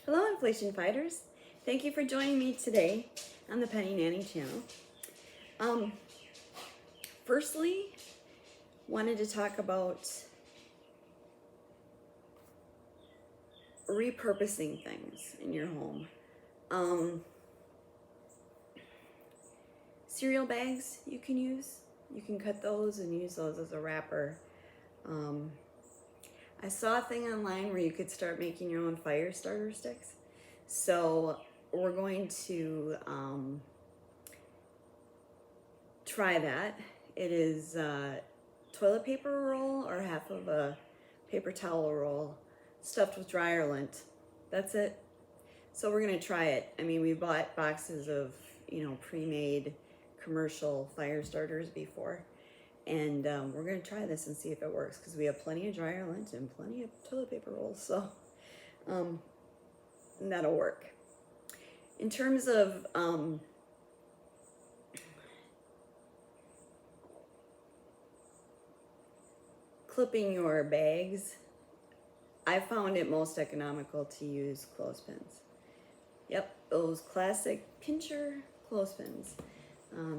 Hello, inflation fighters. Thank you for joining me today on the Penny Nanny channel. Um, Firstly, wanted to talk about repurposing things in your home. Cereal bags you can use. You can cut those and use those as a wrapper. I saw a thing online where you could start making your own fire starter sticks. So we're going to try that. It is toilet paper roll or half of a paper towel roll stuffed with dryer lint. That's it. So we're gonna try it. I mean, we bought boxes of, pre-made commercial fire starters before, and we're gonna try this and see if it works because we have plenty of dryer lint and plenty of toilet paper rolls, so that'll work. In terms of clipping your bags, I found it most economical to use clothespins. Yep, those classic pincher clothespins.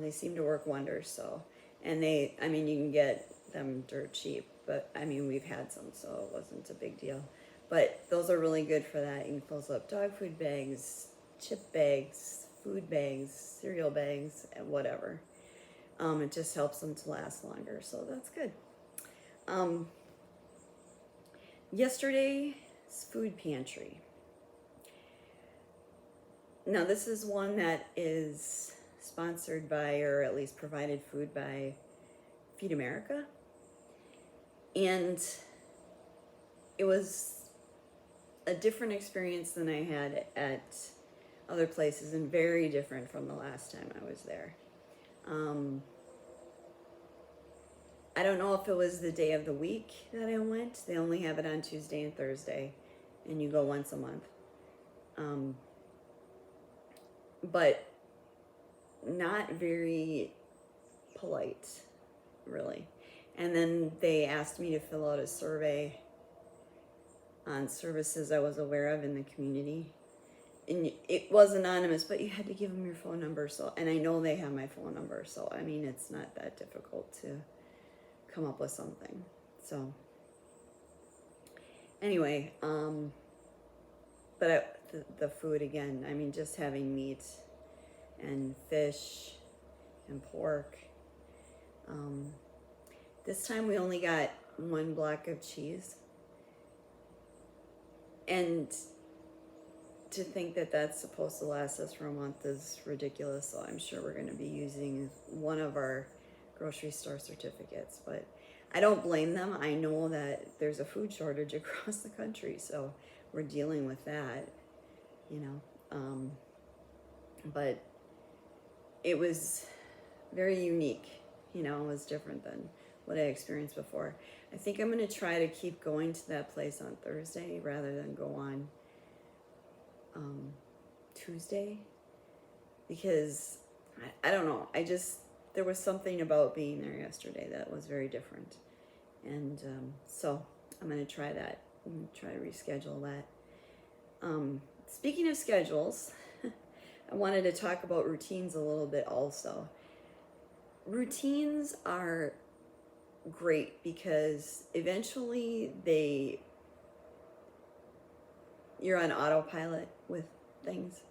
They seem to work wonders. So, and you can get them dirt cheap, but I mean, we've had some, so it wasn't a big deal. But those are really good for that. You can close up dog food bags, chip bags, food bags, cereal bags, and whatever. It just helps them to last longer, so that's good. Yesterday's food pantry. Now this is one that is sponsored by, or at least provided food by, Feed America. And it was a different experience than I had at other places and very different from the last time I was there. I don't know if it was the day of the week that I went. They only have it on Tuesday and Thursday, and you go once a month. But not very polite, really. And then they asked me to fill out a survey on services I was aware of in the community. And it was anonymous, but you had to give them your phone number. And I know they have my phone number, so I mean, it's not that difficult to come up with something. So anyway, but the food again, I mean, just having meat and fish and pork. This time we only got one block of cheese, and to think that that's supposed to last us for a month is ridiculous. So I'm sure we're going to be using one of our grocery store certificates, but I don't blame them. I know that there's a food shortage across the country, so we're dealing with that, but it was very unique, it was different than what I experienced before. I think I'm going to try to keep going to that place on Thursday rather than go on Tuesday, because I don't know, there was something about being there yesterday that was very different. And so I'm going to try that. I'm going to try to reschedule that. Speaking of schedules, I wanted to talk about routines a little bit also. Routines are great because eventually you're on autopilot with things.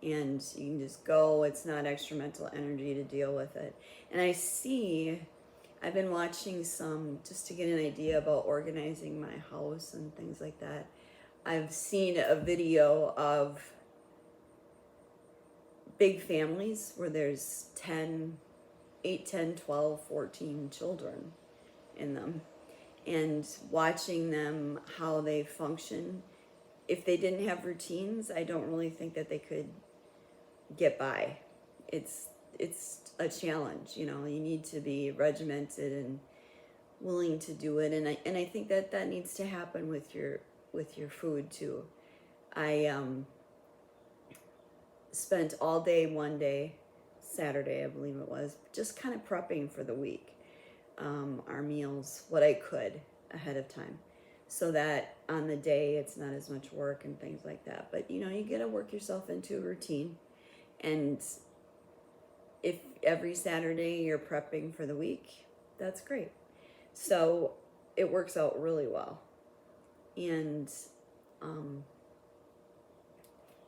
And you can just go. It's not extra mental energy to deal with it. And I've been watching some just to get an idea about organizing my house and things like that. I've seen a video of big families where there's 8, 10, 12, 14 children in them, and watching them, how they function. If they didn't have routines, I don't really think that they could get by. It's a challenge, you need to be regimented and willing to do it, and I think that needs to happen with your food too. I spent all day one day, Saturday I believe it was, just kind of prepping for the week, our meals, what I could ahead of time. so that on the day it's not as much work and things like that. But you know, you got to work yourself into a routine. And if every Saturday you're prepping for the week, that's great. So it works out really well. And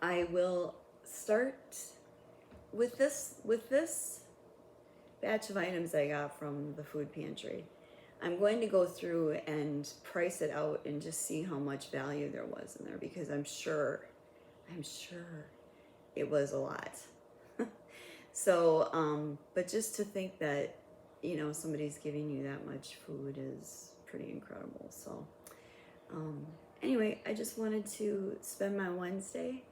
I will start with this batch of items I got from the food pantry. I'm going to go through and price it out and just see how much value there was in there, because I'm sure it was a lot. So, but just to think that, you know, somebody's giving you that much food is pretty incredible. So, anyway, I just wanted to spend my Wednesday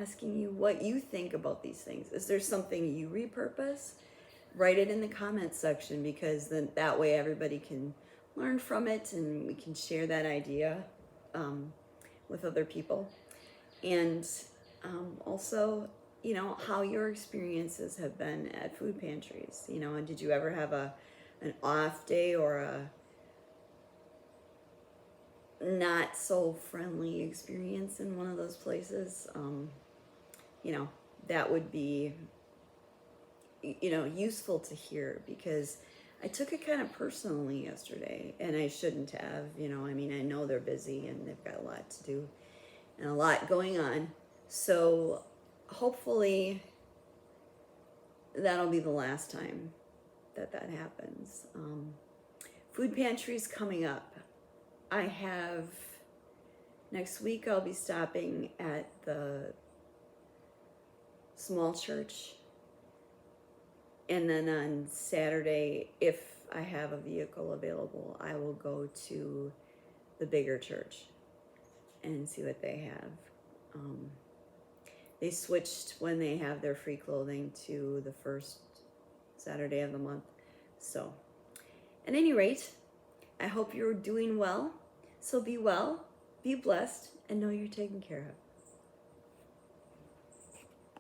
asking you what you think about these things. Is there something you repurpose? Write it in the comments section, because then that way everybody can learn from it and we can share that idea with other people. And also, you know, how your experiences have been at food pantries. You know, and did you ever have an off day or a not so friendly experience in one of those places? You know, that would be, you know, useful to hear, because I took it kind of personally yesterday, and I shouldn't have. You know, I mean, I know they're busy and they've got a lot to do and a lot going on. So hopefully that'll be the last time that happens. Food pantries coming up. I have, next week I'll be stopping at the small church, and then on Saturday, if I have a vehicle available, I will go to the bigger church and see what they have. They switched when they have their free clothing to the first Saturday of the month. So, at any rate, I hope you're doing well. So be well, be blessed, and know you're taken care of.